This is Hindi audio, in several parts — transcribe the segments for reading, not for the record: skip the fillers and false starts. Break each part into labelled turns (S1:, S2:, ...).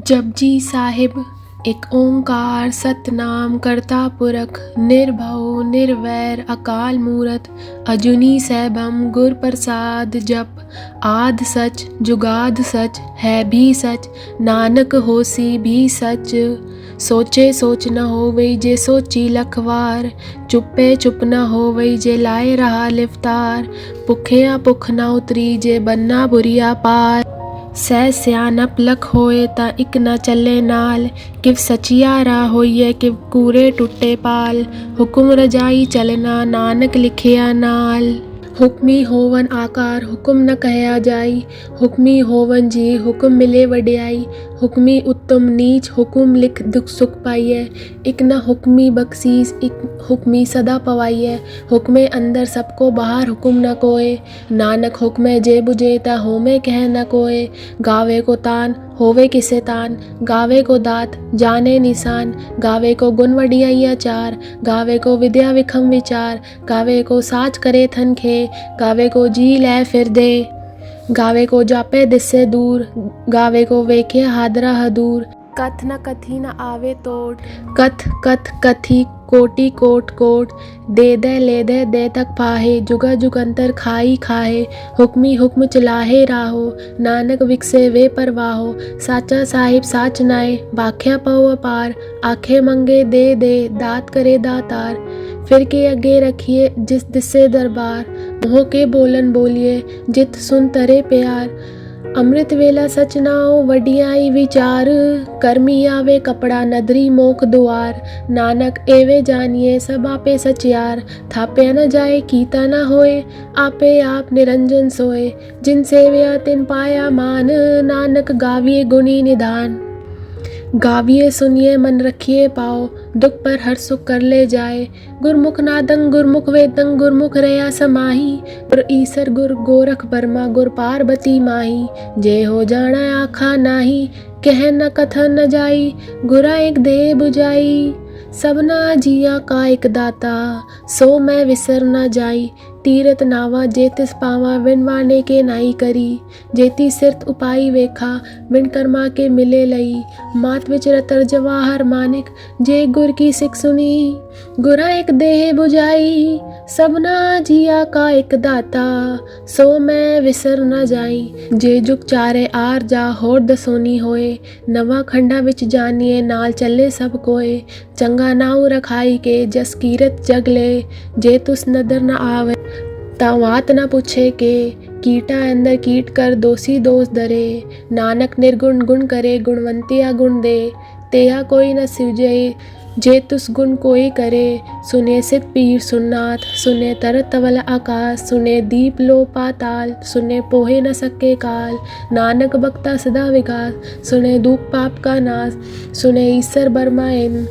S1: जपजी साहिब एक ओंकार सतनाम करता पुरख निर्भव निर्वैर अकाल मूरत अजूनी सैभम गुर प्रसाद जप आद सच जुगाद सच है भी सच नानक होसी भी सच सोचे सोच न होवई जे सोची लखवार चुप्पे चुप न होवई जे लाए रहा लिफ्तार भुखिया भुख न उतरी जे बन्ना बुरिया पार सह सियानप लख होए ता इक न चले नाल किव सचियारा होइए किव कूरे टुटे पाल हुकुम रजाई चलना नानक लिखिया नाल हुक्मी होवन आकार हुक्म न कहया जाई हुक्मी होवन जी हुक्म मिले वड्याई हुक्मी उत्तम नीच हुक्म लिख दुख सुख पाइए इक न हुक्मी बख्शीस इक हुक्मी सदा पवाइए हुक्मे अंदर सबको बाहर हुक्म न कोय नानक हुक्मे जे बुझे ता होमे कह न कोय गावे को तान होवे किसे तान गावे को दात जाने निशान गावे को गुण वडियाइया चार गावे को विद्या विखम विचार गावे को साच करे थन खे गावे को जी लै फिर दे गावे को जापे दिस्से दूर गावे को वेखे हादरा हदूर कथ न कथी न आवे तोट कथ कथ कथी कोटि कोट कोट दे दे ले दे दे तक पाहे जुगा जुगंतर खाई खाहे हुक्मी हुक्म चलाहे राहो नानक विकसे वे परवाहो साचा साहिब साच नाए बाख्या पव अपार आखे मंगे दे दे दात करे दातार फिर के अगे रखिए जिस दिसे दरबार मोह के बोलन बोलिए जित सुन तरे प्यार अमृत वेला सच नाओ वडियाई विचार कर्मी आवे कपड़ा नदरी मोख दुआर नानक एवे जानिए सब आपे सचियार थापे न जाए कीता न होए आपे आप निरंजन सोए जिन सेव्या तिन पाया मान नानक गाविए गुणी निधान गाविए सुनिए मन रखिए पाओ दुख पर हर सुख कर ले जाए गुरमुख नादंग गुरमुख वेदंग गुरमुख रया समाही गुर ईसर गुर गोरख बर्मा गुर पार्वती माही जे हो जाना आखा नाही कह न कथन न जाई गुरा एक दे बुझाई सबना जिया का एक दाता सो मैं विसर न जाई तीरथ नावा जेतिस पावा विन वाने के नाई करी जेती सिरत उपाई वेखा विन कर्मा के मिले लई मात विच रतर जवाहर मानिक जे गुर की सिख सुनी गुरा एक देह बुझाई सबना जिया का एक दाता सो मैं विसर न जाई जे जुग चारे आर जा होर दसोनी होए नवा खंडा विच जानिए नाल चले सब कोए चंगा नाऊ रखाई के जस कीरत जग ले जे तुस नदर न आवे तावात न पूछे के कीटा अंदर कीट कर दोषी दोष धरे नानक निर्गुण गुण करे गुणवंतिया गुण दे तेहा कोई न सिवजे जे तुस गुण कोई करे सुने सित पीर सुननाथ सुने तरत तवल आकाश सुने दीप लो पाताल सुने पोहे न सके काल नानक बक्ता सदा विकास सुने दुख पाप का नाश सुने ईसर बर्माइन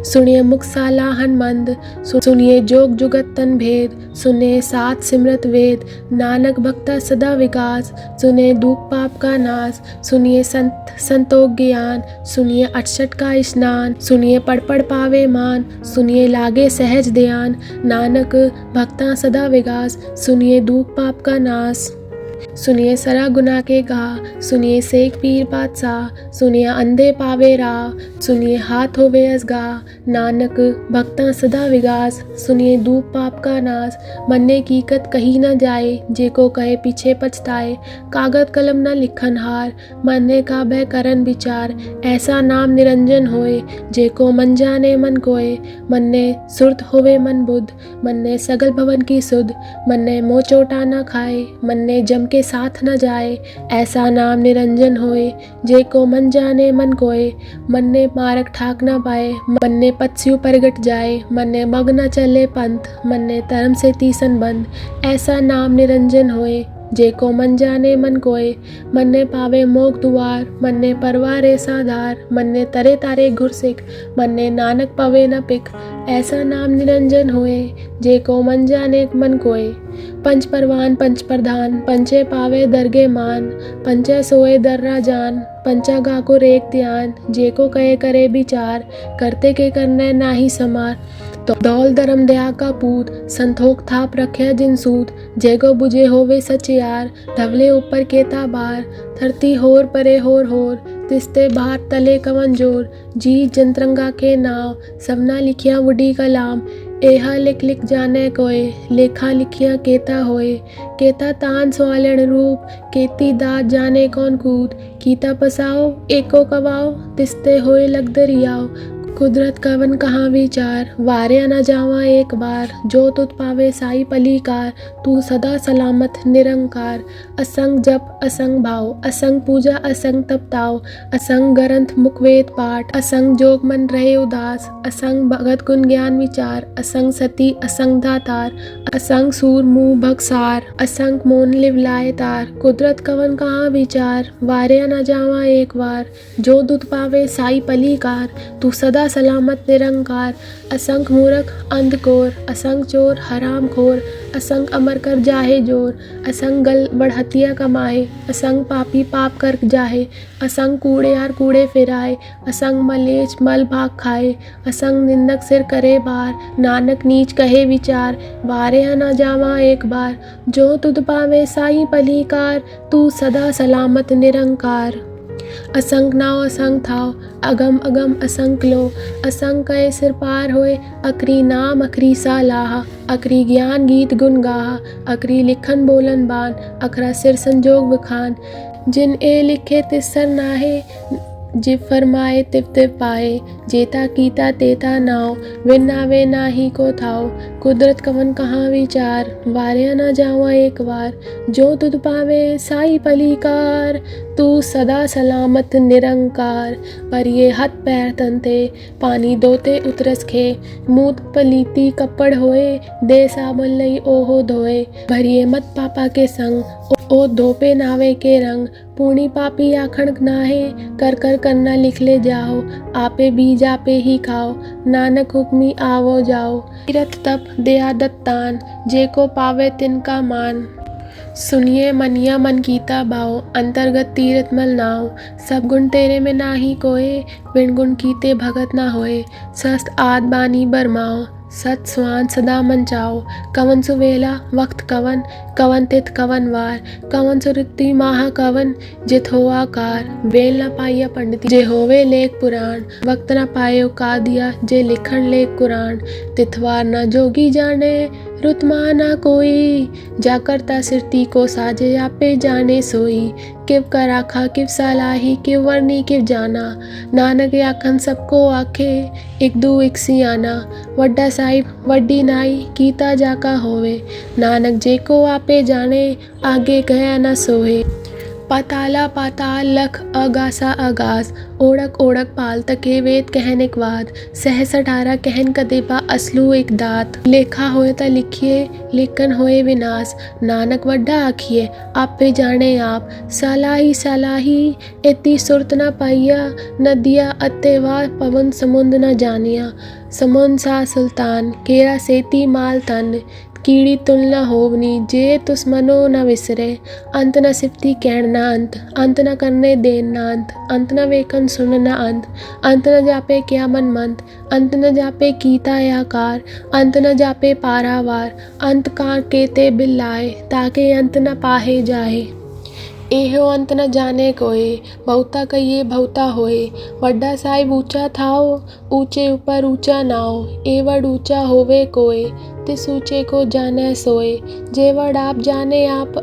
S1: सुनिए मुख सालाहन मंद सुनिए जोग जुगत तन भेद सुने सात सिमरत वेद नानक भक्ता सदा विकास सुने दुख पाप का नाश सुनिए संत संतोष ज्ञान सुनिए अठसठ का स्नान सुनिए पढ़ पढ़ पावे मान सुनिए लागे सहज ध्यान नानक भक्ता सदा विकास सुनिए दुख पाप का नाश सुनिए सरा गुना के गा सुनिए सेक पीर बादशाह सुनिए अंधे पावे राह सुनिए हाथ होवे असगा नानक भक्ता सदा विगास सुनिए दूप पाप का नाश मन्ने की कत कही न जाए जे को कहे पीछे पछताए कागज कलम न लिखन हार मन्ने का बह करन विचार ऐसा नाम निरंजन होए जे को मन जाने मन कोय मन्ने सुरत होवे मन बुद्ध मन्ने सगल भवन की सुध मन्ने मोह चोटा न खाए मन्ने जम के साथ न जाए ऐसा नाम निरंजन होए जे को मन जाने मन कोय मन ने मारक ठाक न पाए मन ने पत्स्यु परगट जाए मन ने मग न चले पंथ मन ने धर्म से तीसन बंद ऐसा नाम निरंजन होए जे को मन जाने मन कोय मन ने पावे मोग दुआर मन ने परवारे साधार मन ने तरे तारे घुरसिक मन ने नानक पवे न पिक ऐसा नाम निरंजन होए जे को मन जाने मन कोय पंच परवान पंच प्रधान पंचे पावे दरगे मान पंचे सोए दर्रा जान पंचा गा को रेख ध्यान जे को कहे करे विचार करते के करने नाही समार तो दौल धर्म दया का पूत संतोख थाप रखे जिन सूत जेगो बुझे होवे सचियार धवले ऊपर केता बार धरती होर परे होर होर तिस्ते बाहर तले कवन जोर, जी जंतरंगा के नाव, सबना लिखिया वुडी कलाम। एहा लिख लिख जाने कोय, लेखा लिखिया केता होए। केता तान सवालण रूप, केती दात जाने कौन कूद। कीता पसाओ एको कवाओ, तिस्ते होए लग दरियाओ। कुदरत कवन कहाँ विचार, वारे न जावा एक बार। जो तुत पावे साई पलीकार, तू सदा सलामत निरंकार। असंग जप असंग भाव, असंग पूजा असंग तपताओ। असंग ग्रंथ मुखवेद पाठ, असंग जोग मन रहे उदास। असंग भगत गुण ज्ञान विचार, असंग सती असंग दातार। असंग सूर मुँह भगसार, असंग मोन लिवलाए तार। कुदरत कवन कहाँ विचार, वारे न जावा एक बार। जो तुत पावे साई पलीकार, तू सदा सलामत निरंकार। असंग मूर्ख अंधकोर, असंग चोर हराम खोर। असंग अमर कर जाहे जोर, असंग गल बढ़हतिया कमाए। असंग पापी पाप कर जाहे, असंग कूड़ेयार कूड़े फिराए। असंग मलेच मल भाग खाए, असंग निंदक सिर करे बार। नानक नीच कहे विचार, वारे न जावा एक बार। जो तुध पावे साई पलीकार, तू सदा सलामत निरंकार। असंग नाव असंग थाव, अगम अगम असंग लो। असंग कहे सिर पार होए, अकरी नाम अकरी सालाहा। अकरी ज्ञान गीत गुन गाहा, अकरी लिखन बोलन बान। अकरा सिर संजोग बखान, जिन ए लिखे तिसर नाहे। जिव फरमाए तिव तिव पाए, जेता कीता तेता नाव। विन नावे नाही को थाव, कुदरत कवन कहाँ विचार। वारे न जावा एक बार, जो तुध पावे साई पलीकार। तू सदा सलामत निरंकार। पर ये हाथ पैर तनते, पानी दोते उतरस खे। मूत पलीती कपड़ होए, दे साबुन लई ओहो धोए। भरिए मत पापा के संग, ओ धोपे नावे के रंग। पूर्णी पापी आखण नाहे, कर कर करना लिख ले जाओ। आपे बीज आपे ही खाओ, नानक हुक्मी आवो जाओ। तीरथ तप दया दत्तान, जे को पावे तिनका मान। सुनिए मनिया मन कीता भाव, अंतर्गत तीरथ मल नाव। सब गुण तेरे में नाही कोय, बिन गुण कीते भगत ना होए। सस्त आद बानी बरमाओ, सत स्वान सदा मन चाओ। कवन सुवेला वक्त कवन, कवन तिथ कवन वार। कवन सुरति माह कवन, जित हो आकार। वेल न पाइया पंडिती, जे होवे लेख पुराण। वक्त न पायो का दिया, जे लिखण लेख कुरान। तिथवार न जोगी जाने, रुतमा ना कोई। जा करता सिरती को साजे, आपे जाने सोई। किव कर आखा किव सलाही, किव वर्णी किव जाना। नानक आखन सबको आखे, एक दू एक सियाना। वड्डा साहिब वड्डी नाई, कीता जाका होवे। नानक जे को आपे जाने, आगे गया न सोहे। पाताला पाताल लख अगासा अगास, ओढ़क ओढ़क पाल तके वेद कहनिक वाद। सहस 18 कहन कदेपा असलू एक दात। लेखा होए ता लिखिए, लेखन होए विनाश। नानक वड्डा आखिए, आपे जाने आप। सालाही सालाही इति सुरत न पाइया, नदिया अत्तेवा पवन समुंद न जानिया। समुंद सा सुल्तान, केरा सेती माल तन। कीड़ी तुलना होवनी, जे तुस मनो न विसरे। अंत न सिफती कहण न अंत, अंत न करने देन न अंत। अंत न वेखन सुन न अंत, अंत न जापे क्या मन मंत। अंत न जापे कीता आकार, अंत न जापे पारावार। अंत का केते बिल्लाए, ताके अंत न पाहे जाए। एहो अंत न जाने कोय, बहुता कहिए बहुता होए। वड्डा साहिब ऊंचा थाओ, ऊंचे ऊपर ऊंचा नाओ। ए वड ऊंचा होवे कोय, तिस ऊंचे को जाने सोए। जे वड आप जाने आप,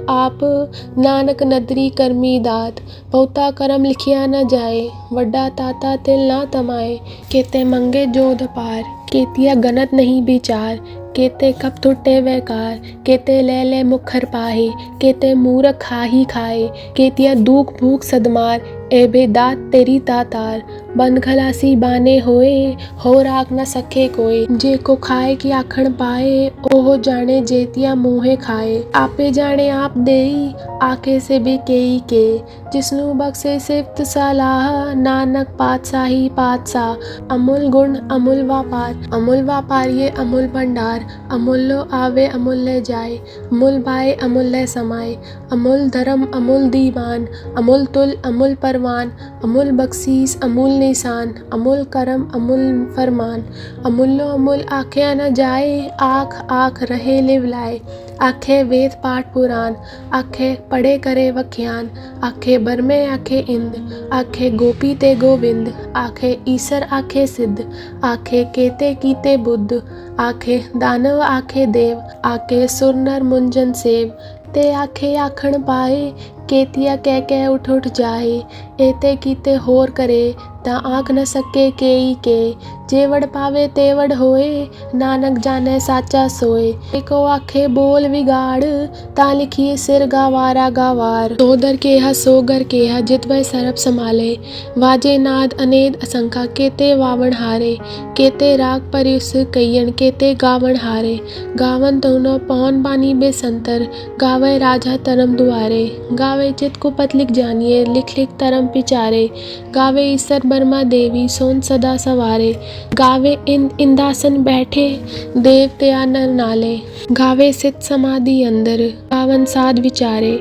S1: नानक नदरी करमी दात। बहुता करम लिखिया न जाए, वड्डा ताता तिल ना तमाए। केते मंगे जोध पार, केतिया गनत नहीं विचार। केते कप टूटे वैकार, केते ले ले मुखर पाहे। केते मूरख खा ही खाए, केतिया दुख भूख सदमार। ए बेदात तेरी तातार, बंद खलासी बाने होए। हो राख न सके कोई, जे को खाए की आखण पाए। ओहो जाने जेतिया मुँहे खाए। आपे जाने आप देई, आके से भी केई के। जिसनु बख्शे सिफ्त सलाह, नानक पातशाही पातशाह। अमूल गुण अमूल व्यापार, अमूल व्यापार ये अमूल भंडार। अमूल्य आवे अमूल्य जाए, अमूल बाए अमूल्य समाए। अमूल धर्म अमूल दीवान, अमूल तुल अमूल परवान। अमूल बख्शीस अमूल निशान, अमूल करम अमूल फरमान। अमूल्यो अमूल आख्या न जाए, आख आख रहे लिवलाए। आखे वेद पाठ पुराण, आखे पढ़े करे वख्यान, आखे बरमे आखे इंद, आखे गोपी ते गोविंद, आखे ईसर आखे सिद्ध, आखे केते कीते बुद्ध, आखे दानव आखे देव, आखे सुर नर मुंजन सेव, ते आखे आखण पाए, केतिया कह कह उठ उठ जाए, एते कीते होर करे, ता आँख न सके केई के, जेवड़ पावे तेवड़ होए, नानक जाने साचा सोए, एको आखे बोल विगाड़, ता लिखिए सिर गावारा गावार, सोदर केहा सोगर केहा जितवै सरब समाले, वाजे नाद अनेद असंखा, केते वावण हारे, केते राग परिस कईयन, केते गावण हारे, गावन दोनों पौन बानी बेसंतर, गावे राजा तरम दुआरे, गावे चित को पत लिख जानिए, लिख लिख तरम पिचारे, गावे ईसर बर्मा देवी सोन सदा सवारे, गावे इंदासन बैठे देव त्या नर नाले, गावे सित समाधि अंदर, गावन साध विचारे,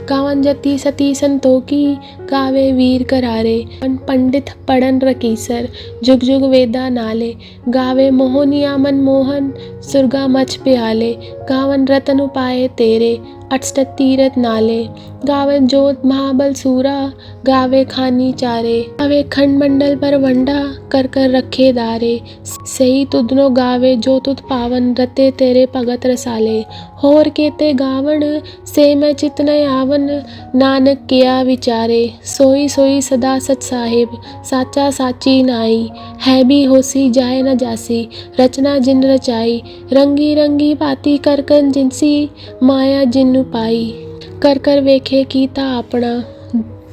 S1: गावन जति सती संतोखी, गावे वीर करारे, पंडित पढ़न रकीसर, जुग जुग वेदा नाले, गावे मोहनिया मन मोहन, सुरगा मच प्याले, गावन रतन उपाय तेरे, अष्ट तीरथ नाले, गावे जोत महाबल सूरा, गावे खानी चारे, गावे खंड मंडल पर वंडा, कर कर रखे दारे, सही तुदनो गावे जो तुद पावन, रते तेरे भगत रसाले, होर केते गावण, से मैं चित न आवन, नानक किया विचारे, सोई सोई सदा सच साहिब, साचा साची नाई, है भी होसी जाए न जासी, रचना जिन रचाई, रंगी रंगी बाती कर कन जिनसी, माया जिन पाई, कर कर वेखे कीता अपना,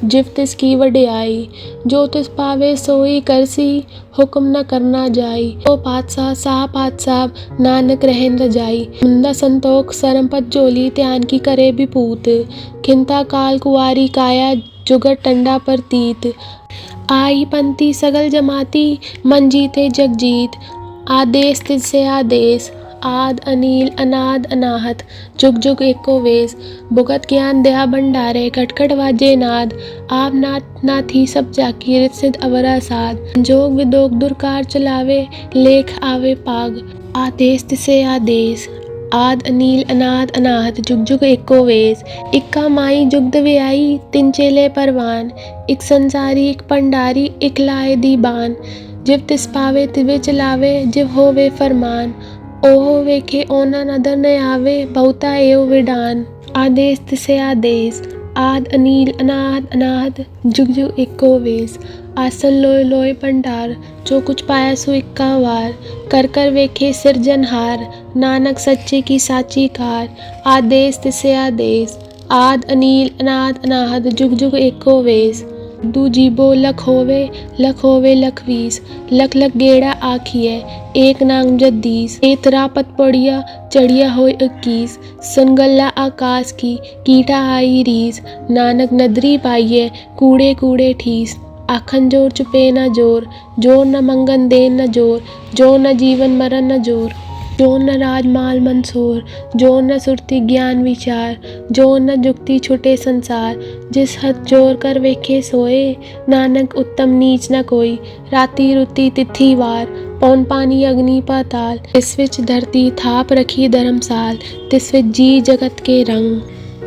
S1: जिव तिस की वड्याई, जो तिस पावे सोई करसी, हुक्म न करना जाई, ओ पातशाह साह पातशाह, नानक रहन रजाई, मुंदा संतोख सरमपत जोली, त्यान की करे विपूत, खिंता काल कुआरी काया, जुगत टंडा पर तीत, आई पंती सगल जमाती, मन जीते जग जीत, आदेश तिसे आदेश, आद अनील अनाद अनाहत, जुग जुग एको वेश, भुगत ज्ञान दया भंडारे, खटखट वाजे नाद, आप नाथ नाथी सब जाकी, रित सिद्ध अवरा साध, जोग विदोग दुर्कार चलावे, लेख आवे पाग, आदेश तिसे आदेश, आद अनील अनाद अनाहत, जुग जुग एको वेश, इक्का माई जुगद व्याई, तिन चेले परवान, इक संसारी इक पंडारी, इक लाए दीबान, जिव तिस पावे तिवे चलावे, जिव होवे फरमान, ओहो वेखे ओना नदर न आवे, बहुता एव विडान, आदेश तिसे आदेश, आद अनील अनाद अनाहत, जुग जुग एको वेश, आसन लोय लोय भंडार, जो कुछ पाया सो इक्का वार, कर कर वेखे सिरजनहार, नानक सच्चे की साची कार, आदेश तिसे आदेश, आद अनील अनाद अनाहत, जुग जुग एको वेश, दू जीबो लख होवे लख वीस, लख लख गेड़ा आखिए, एक नांग जद्दीस, एतरा पत पड़िया चढ़िया होय 21, सुनगल्ला आकाश की, कीटा आई रीस, नानक नदरी पाइये, कूड़े कूड़े ठीस, आखन जोर चुपे न जोर, जोर न मंगन देन न जोर, जोर न जीवन मरण न जोर, जोर न राज माल मंसोर, जोर न सुरति ज्ञान विचार, जोर न जुक्ति छुटे संसार, जिस हद जोर कर वेखे सोए, नानक उत्तम नीच न कोई, राति रुति तिथि वार, पौन पानी अग्नि पाताल, इस विच धरती थाप रखी धर्मसाल, तिस विच जी जगत के रंग,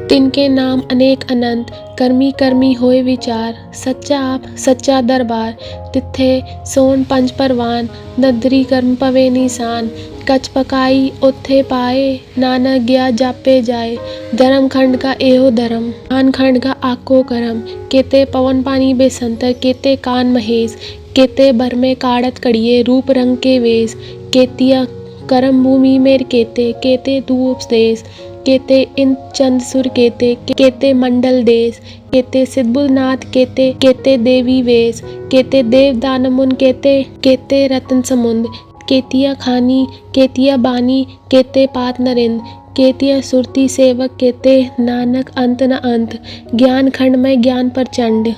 S1: तिनके नाम अनेक अनंत, कर्मी कर्मी होए विचार, सच्चा आप सच्चा दरबार, तिथे सोन पंच परवान, ददरी कर्म पवे निशान, कच पकाई ओथे पाए, नानक गया जापे जाए, धर्म खंड का एहो धर्म, कान खंड का आको करम, केते पवन पानी बेसंतर, केते कान महेश, केते भर में काड़त कड़िए, रूप रंग के वेश, केतिया करम भूमि मेर केते, केते तू उपदेश, केते इन चंद सुर केते, केते मंडल देश, केते सिद्धबुलनाथ केते, केते देवी वेश, केते देव दानमुन केते, केते रतन समुंद, केतिया खानी, केतिया बानी, केते पात नरिंद, केतिया सुरती सेवक केते, नानक अंत न अंत, ज्ञान खंड में ज्ञान प्रचंड,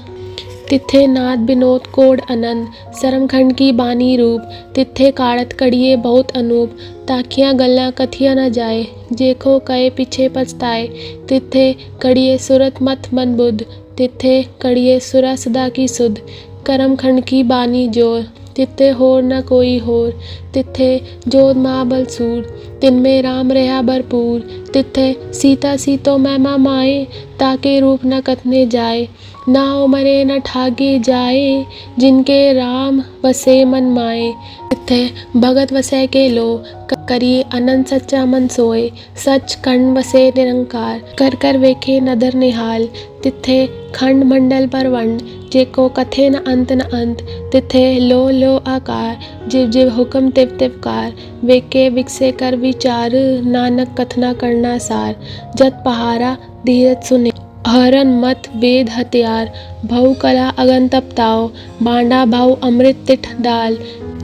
S1: तिथे नाद विनोद कोड अनंत, सरम खंड की बानी रूप, तिथे काड़त कड़िए बहुत अनूप, ताकियां गल्ला कथिया न जाए, जेखो कहे पीछे पछताए, तिथे कड़िए सुरत मत मन बुद्ध, तिथे कड़िए सुरा सदा की सुध, करम खंड की बानी जोर, तित्थे होर न कोई होर, तित्थे जोध महाबल सूर, तिनमें राम रहा भरपूर, तित्थे सीता सीतो महिमा माए, ताके रूप न कथने जाए, नाव मरे न ठागे जाए, जिनके राम वसे मन माए, तित्थे भगत वसै के लो, करिए अनंत सच्चा मन सोए, सच खंड वसे निरंकार, कर कर वेखे नदर निहाल, तित्थे खंड मंडल परवंड, जेको कथे न अंत न अंत, तित्थे लो आकार, जिव जिव हुक्म तिव तिव कार, वेके विकसे कर विचार, नानक कथना करना सार, जत पहारा धीरज सुने, हरन मत वेद हथियार, भऊ कला अगन तप ताओ, बांडा भाऊ अमृत तिठ डाल,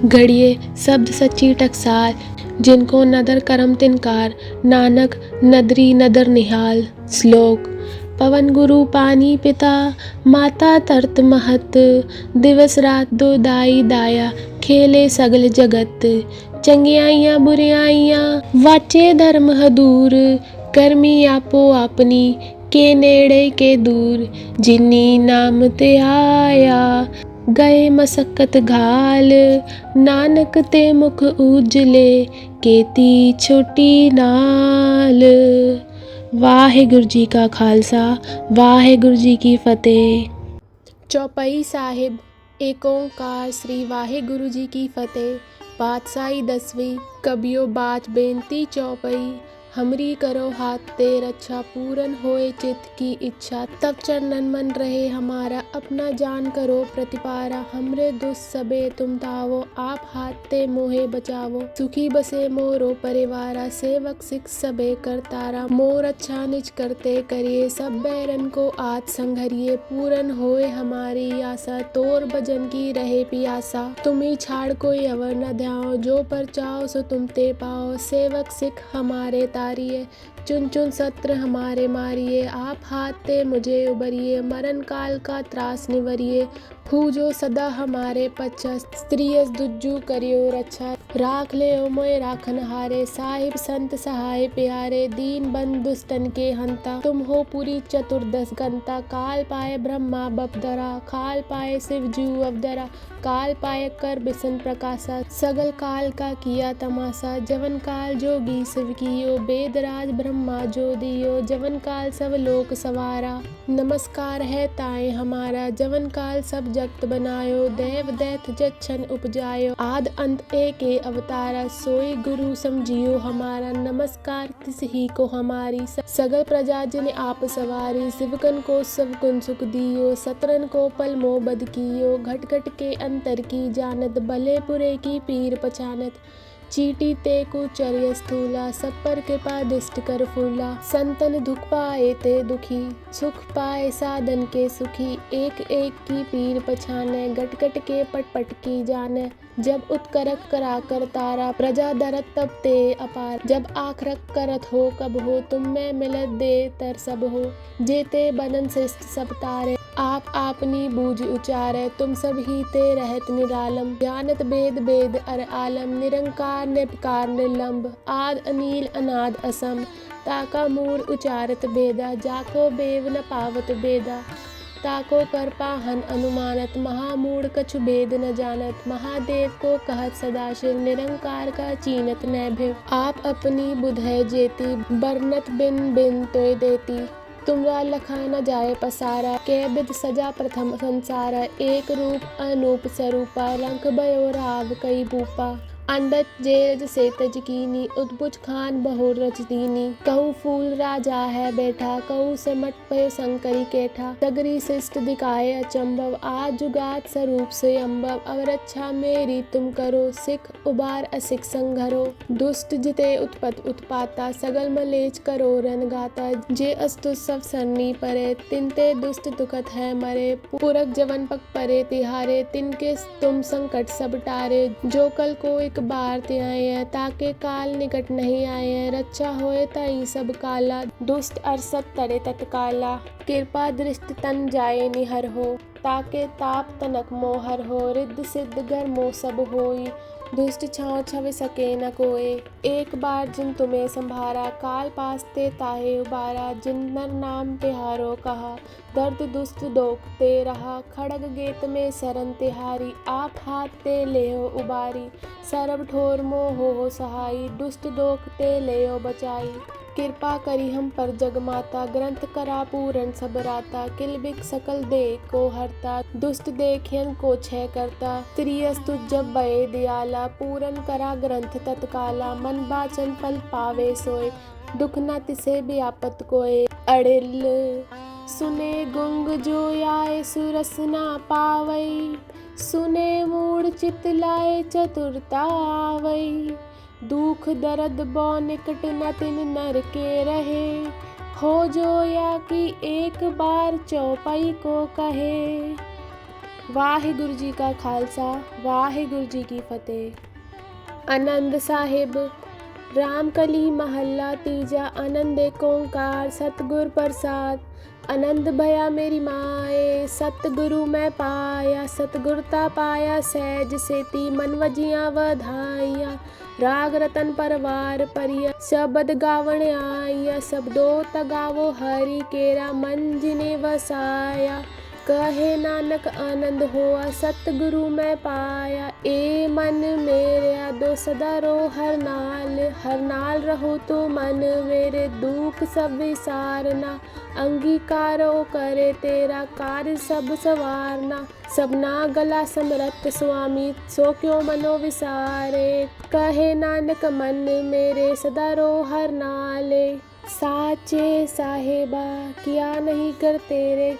S1: घड़िए शब्द सच्ची टकसाल, जिनको नदर करम तिनकार, नानक नदरी नदर निहाल। श्लोक। पवन गुरु पानी पिता, माता तरत महत, दिवस रात दो दाई दाया, खेले सगल जगत, चंगियाइयाँ बुरियाइयाँ वाचे धर्म हदूर, कर्मी आपो आपनी के नेड़े के दूर, जिन्नी नाम ते आया गए मसक्कत घाल, नानक ते मुख उजले केती छोटी नाल। वाहिगुरु जी का खालसा, वाहिगुरु जी की फतेह। चौपाई साहिब। एक ओंकार श्री वाहिगुरु जी की फतेह। पातशाही 10वीं। कबियो बाच बेनती चौपाई, हमरी करो हाथ ते रक्षा, पूरन होए चित्त की इच्छा, तब चरणन मन रहे हमारा, अपना जान करो प्रतिपारा, हमरे दुष्ट सबे तुम तावो, आप हाथ ते मोहे बचावो, सुखी बसे मोरो परिवारा, सेवक सिख सबे करतारा, मोर अच्छा निज करते करिए, सब बैरन को आज संघरिए, पूरन होए हमारी आशा, तोर भजन की रहे पियासा, तुम्ही छाड़ कोई अवर न ध्याओ, जो पर चाहो सो तुम ते पाओ, सेवक सिख हमारे तारिये, चुन चुन सत्र हमारे मारिए, आप हाथ ते मुझे उबरिए, मरण काल का त्रास निवरिए, जो सदा हमारे पच्छा, स्त्रियस दुज्जू करियो रक्षा, राख ले ओ मोय राखन हारे, साहिब संत सहाय प्यारे, दीन बंद दुष्टन के हंता, तुम हो पूरी चतुर्दश गंता, काल पाए ब्रह्मा बपदरा, काल पाए शिव जू अवदरा, काल पाए कर बिसन प्रकाशा, सगल काल का किया तमाशा, जवन काल जोगी शिव कियो, वेदराज ब्रह्मा जो दियो, जवन काल सब लोक सवारा, नमस्कार है ताए हमारा, जवन काल सब जगत बनायो, देव दैत जच्छन उपजायो, आद अंत एक अवतारा, सोई गुरु समझियो हमारा, नमस्कार तिस ही को हमारी, सगल प्रजा जिन आप सवारी, शिवकन को सब गुण सुख दियो, सतरन को पल मोह बद कियो, घट घट के अंतर की जानत, भले बुरे की पीर पहचानत, चीटी ते कुचर्य स्थूला, सब पर कृपा दिष्ट कर फूला, संतन दुख पाए ते दुखी, सुख पाए साधन के सुखी, एक एक की पीर पछाने, गट गट के पट पट की जाने, जब उत्करक करा कर तारा, प्रजा दरत तब ते अपार, जब आखरक करत हो कब हो, तुम में मिलत दे तर सब हो, जेते बनन शिष्ट सब तारे, आप आपनी बूझ उचारे, तुम सब ही ते रहत निरालम, जानत बेद बेद अर आलम, निरंकार निपकार निर्लंब, आद अनील अनाद असम, ताका मूर उचारत बेदा, जाको बेव न पावत बेदा, ताको कर पाहन अनुमानत, महामूढ़ कछु भेद न जानत, महादेव को कहत सदाशिव, निरंकार का चीनत न भिव, आप अपनी बुध है जेती, बरनत बिन बिन तोय देती, तुमरा लखा न जाए पसारा, के बिद सजा प्रथम संसारा, एक रूप अनूप स्वरूपा, रंग भयो राव कई भूपा, अंडत जेज से तज कीनी, उद्भुज खान बहुर रच दीनी, कहूँ फूल राजा है बैठा, कहूँ सिमट पयो शंकरी केठा, सगरी शिष्ट दिखाए अचंभव, आज जुगात स्वरूप से अम्भव, अवर अच्छा मेरी तुम करो, सिख उबार असिख संघरो, दुष्ट जिते उत्पत उत्पाता, सगल मलेच करो रन गाता, जे अस्तु सब सरनी परे, तिनते दुष्ट दुखत है मरे, पुरख जवन पग परे तिहारे, तिनके तुम संकट सब टारे, जो कल को एक बार ते आए हैं, ताके काल निकट नहीं आए हैं, रक्षा होए ताई सब काला, दुष्ट अरसत तरे तत्काला, कृपा दृष्टि तन जाए निहर हो, ताके ताप तनक मोहर हो, रिद्ध सिद्ध घर मोह सब होई, दुष्ट छाँव छवि सके न कोय। एक बार जिन तुम्हें संभारा, काल पास ते ताहे उबारा, जिन नर नाम तिहारो कहा, दर्द दुष्ट दोख ते रहा, खड़ग गेत में शरण तिहारी, आप हाथ ते लेहो उबारी, सरब ठोर मोह हो सहाई, दुष्ट दोख ते लेहो बचाई। कृपा करी हम पर जगमाता, ग्रंथ करा पूरन सब राता, किलबिक सकल दे को हरता, दुष्ट देखियन को छय करता, त्रियस्तु जब बये दयाला, पूरन करा ग्रंथ तत्काला, मन बाचन फल पावे सोय, दुख न तिसे व्यापत कोय। अड़िल सुने गुंग जो आए सुरस ना पावई, सुने मूढ़ चित लाए चतुरता आवई, दुख दर्द बो निकट न तिन नर के रहे, हो जो या कि एक बार चौपाई को कहे। वाहिगुरु जी का खालसा, वाहिगुरु जी की फतेह। आनंद साहिब रामकली महल्ला तीजा। आनंद एक ओंकार सतगुर प्रसाद, आनंद भया मेरी माए, सतगुरु मैं पाया, सतगुरता पाया सहज सेती, मन वजिया वधाइया, राग रतन परवार परिया, शबद गावण आइया, शब्दो तगावो हरि केरा, मन जिने वसाया, कहे नानक आनंद होआ, सतगुरु मैं पाया। ए मन मेरा दो सदा रो हर नाल रहो तो मन मेरे, दुख सब विसारना, अंगीकारो करे तेरा, कार्य सब सवारना, सबना गला समरथ स्वामी, सो क्यों मनो विसारे, कहे नानक मन मेरे सदा रो हर नाले। साचे साहेबा किया नहीं कर तेरे,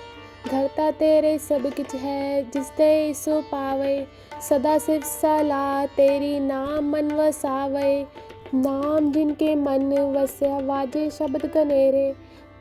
S1: घरता तेरे सब किछ है, जिस ते सो पावे, सदा सिर्फ सलाह तेरी, नाम मन वसावे, नाम जिनके मन वस्या, वाजे शब्द कनेरे,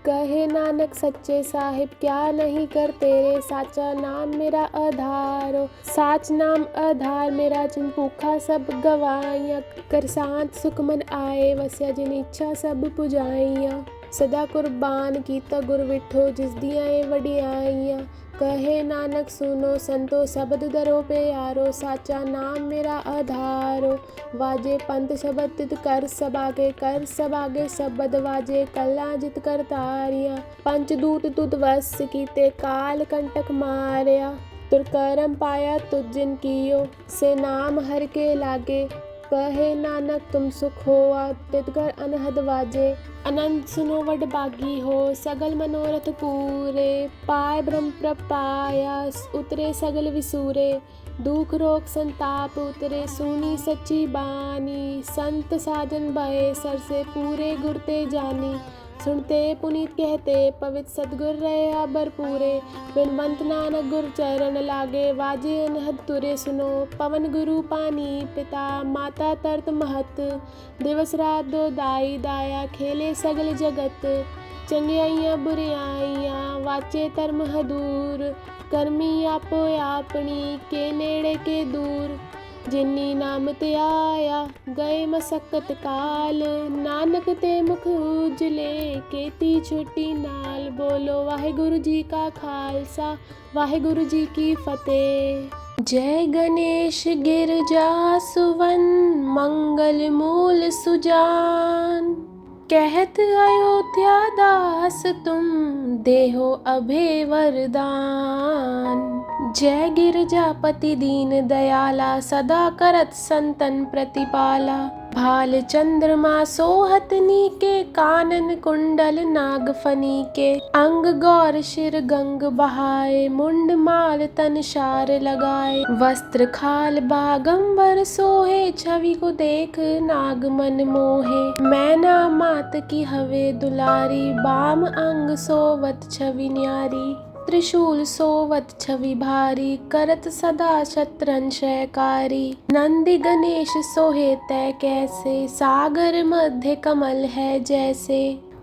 S1: कहे नानक सच्चे साहिब क्या नहीं कर तेरे, साचा नाम मेरा आधारो, साच नाम आधार मेरा, जिन भूखा सब गवाइया, कर शांत सुख मन आए वस्या, जिन इच्छा सब पुजाइया, सदा कुर्बान कीता गुर विठो, जिस दिया वडियाइया, कहे नानक सुनो संतो, शब्द दरो पे यारो, साचा नाम मेरा आधारो, वाजे पंथ शब्द तित कर सबागे, कर सबागे शब्द वाजे, कला जित कर तारिया, पंचदूत तुद वश कीते, काल कंटक मारया, तुर करम पाया तुझ जिन कियो, से नाम हर के लागे, कहे नानक तुम सुख होआ, तितकर अनहद वाजे, अनंत सुनो वड बागी हो, सगल मनोरथ पूरे, पाए ब्रह्म प्रपाया, उतरे सगल विसूरे, दुख रोग संताप उतरे, सुनी सच्ची बानी, संत साजन भये सर से, पूरे गुरते जानी, सुनते पुनीत कहते, पवित्र सतगुर रहे भरपूरे, बिनवंत नानक गुर चरण लागे, वाजे अनहद तुरे सुनो, पवन गुरु पानी पिता, माता तरत महत, दिवस रात दो दाई दाया, खेले सगल जगत, चंगियाइयां बुरियाइयां, वाचे धर्म हदूर, कर्मी आपो आपनी, के नेड़े के दूर, जिन्नी नाम ते आया, गए मसक्कत काल, नानक ते मुख उजले, केती छोटी नाल, बोलो वाहिगुरु जी का खालसा, वाहिगुरु जी की फतेह। जय गणेश गिरजा सुवन, मंगल मूल सुजान, कहत अयोध्या दास तुम, देहो अभय वरदान, जय गिरजापति दीन दयाला, सदा करत संतन प्रतिपाला, भाल चंद्रमा सोहतनी के, कानन कुंडल नागफनी के, अंग गौर शिर गंग बहाए, मुंड माल तन शार लगाए, वस्त्र खाल बागंबर सोहे, छवि को देख नाग मन मोहे, मैना मात की हवे दुलारी, बाम अंग सोवत छवि न्यारी, त्रिशूल सोवत छवि भारी, करत सदा शत्रंशयकारी, नंदी गणेश सोहे तय कैसे, सागर मध्य कमल है जैसे,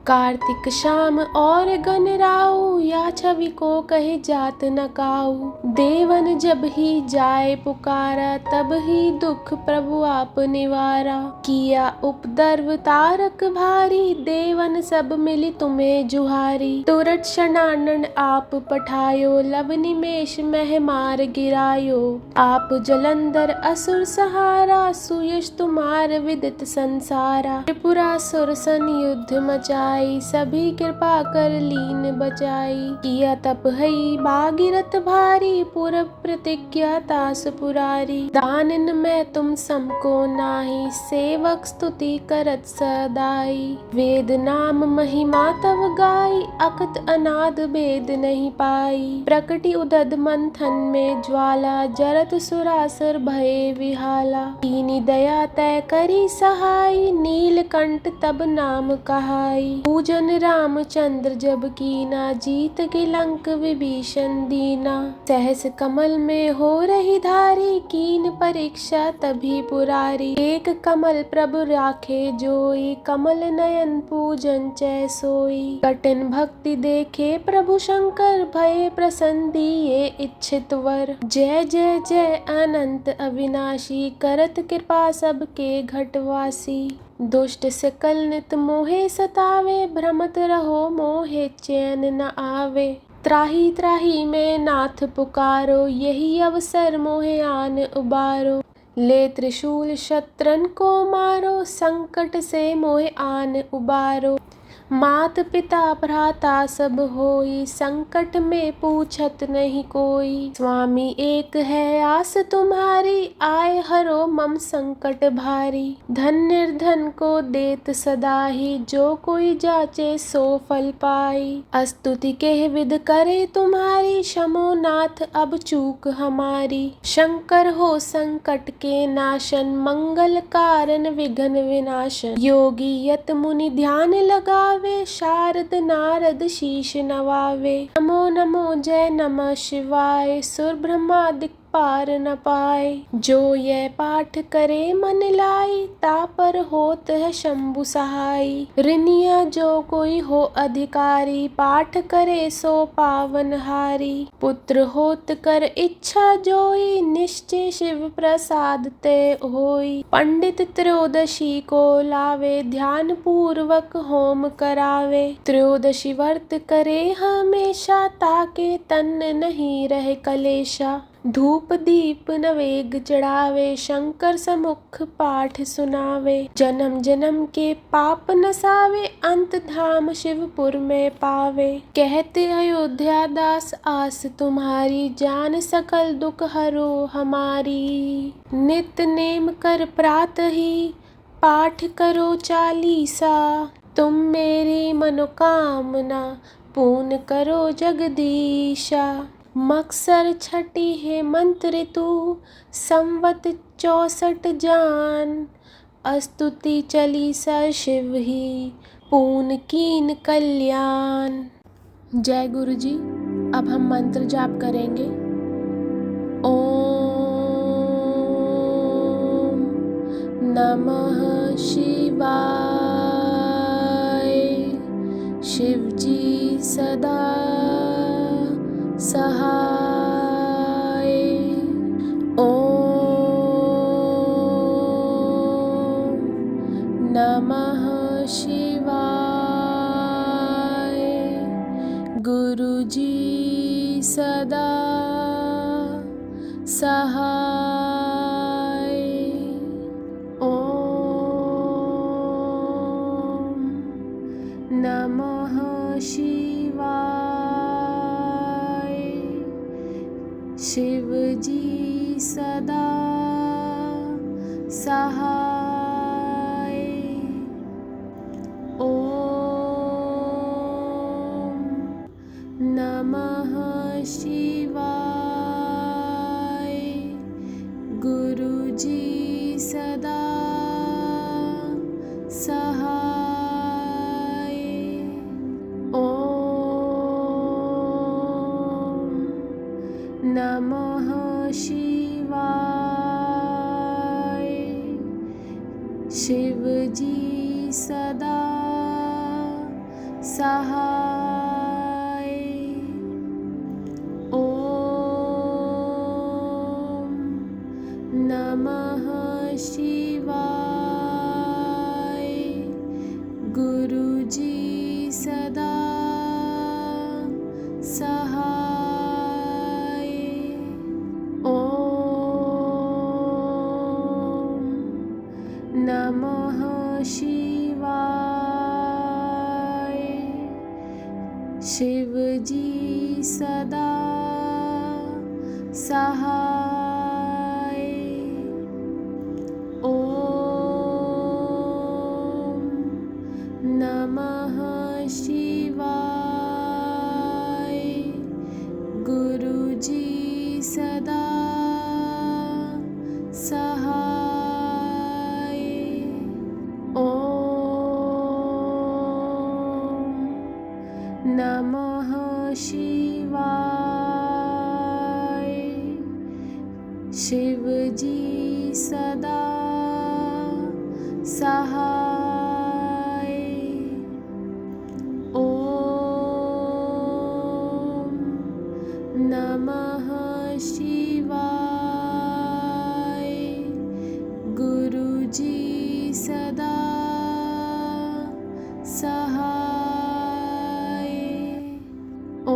S1: कार्तिक शाम और गन राऊ, या छवि को कहे जात न काऊ। देवन जब ही जाए पुकारा, तब ही दुख प्रभु आप निवारा। किया उपद्रव तारक भारी, देवन सब मिली तुम्हें जुहारी। तुरत शरणानन आप पठायो, लब निमेष मह मार गिरायो। आप जलंधर असुर सहारा, सुयश तुम्हार विदित संसारा। त्रिपुरासुर सन युद्ध मचाई, सभी कृपा कर लीन बचाई। किया तप हई भागीरथ भारी, पूरब प्रतिज्ञा तास पुरारी। दानिन में तुम समको नाही, सेवक स्तुति करत सदाई। वेद नाम महिमा तव गाई, अकत अनाद भेद नहीं पाई। प्रकटि उदद मंथन में ज्वाला, जरत सुरासुर भये विहाला। कीनी दया तय करी सहाई, नीलकंठ तब नाम कहाई। पूजन रामचंद्र जब कीना, जीत के लंक विभीषण दीना। सहस कमल में हो रही धारी, कीन परीक्षा तभी पुरारी। एक कमल प्रभु राखे जोई, कमल नयन पूजन चै सोई। कठिन भक्ति देखे प्रभु शंकर, भये प्रसन्न दिए इच्छित वर। जय जय जय अनंत अविनाशी, करत कृपा सबके घटवासी। दुष्ट सकल नित मोहे सतावे, भ्रमत रहो मोहे चैन न आवे। त्राही त्राही में नाथ पुकारो, यही अवसर मोहे आन उबारो। ले त्रिशूल शत्रन को मारो, संकट से मोहे आन उबारो। मात पिता भ्राता सब होई, संकट में पूछत नहीं कोई। स्वामी एक है आस तुम्हारी, आए हरो मम संकट भारी। धन निर्धन को देत सदा ही, जो कोई जाचे सो फल पाई। स्तुति के विध करे तुम्हारी, शमो नाथ अब चूक हमारी। शंकर हो संकट के नाशन, मंगल कारण विघ्न विनाशन। योगी यत मुनि ध्यान लगावे, शारद नारद शीश नवावे। नमो नमो जय नमः शिवाय, सुर ब्रह्मादिक पार न पाए। जो यह पाठ करे मन लाई, तापर होत है शंभु सहाई। ऋनिया जो कोई हो अधिकारी, पाठ करे सो पावन हारी। पुत्र होत कर इच्छा जोई, निश्चय शिव प्रसाद ते होई। पंडित त्रयोदशी को लावे, ध्यान पूर्वक होम करावे। त्रयोदशी व्रत करे हमेशा, ताके तन नहीं रहे कलेशा। धूप दीप नवेग चढ़ावे, शंकर समुख पाठ सुनावे। जन्म जन्म के पाप नसावे, अंत धाम शिवपुर में पावे। कहते अयोध्या दास आस तुम्हारी, जान सकल दुख हरो हमारी। नित नेम कर प्रातः ही, पाठ करो चालीसा। तुम मेरी मनोकामना, पूर्ण करो जगदीशा। मकसर छठी है मंत्र ऋतु, संवत 64 जान। स्तुति चालीसा शिव ही, पूर्ण कीन कल्याण। जय गुरु जी। अब हम मंत्र जाप करेंगे। ओम नमः शिवाय। शिव जी सदा सहाय। ओम नमः शिवाय। गुरु जी सदा सहाय। ओम नमः शिवाय। शिव जी सदा सहाय। ओम नमः शिवाय। गुरु जी सदा सहाय। ओम नमः शिवाय। शिव जी सदा सहाय। ओम नमः शिवाय। गुरुजी सदा सहाय। ओम नमः शिवाय। शिवजी सदा सहाय। ओम नमः शिवाय। गुरुजी सदा सहाय। ओम नमः शिवाय। शिवजी सदा सहाय। ओम नमः शिवाय। गुरुजी सदा सहाय। ओम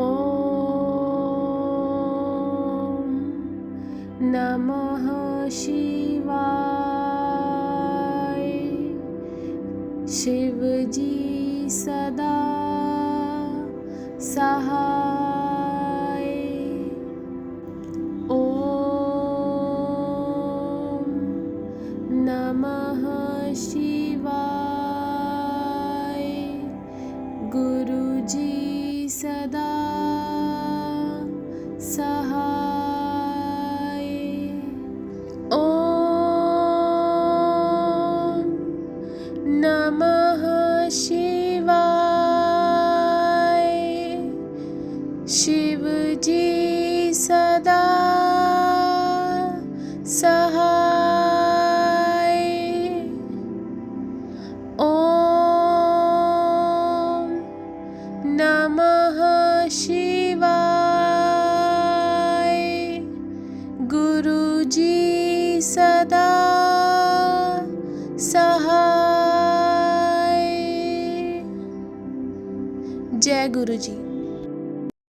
S1: नमः शिवाय। शिवजी सदा सहाय। ओम नमः शिवाय। गुरुजी सदा सहाय। ओम नमः शिवाय। शिवजी सदा सहाय। ओम नमः शिवाय। गुरुजी सदा सहाय। जय गुरुजी।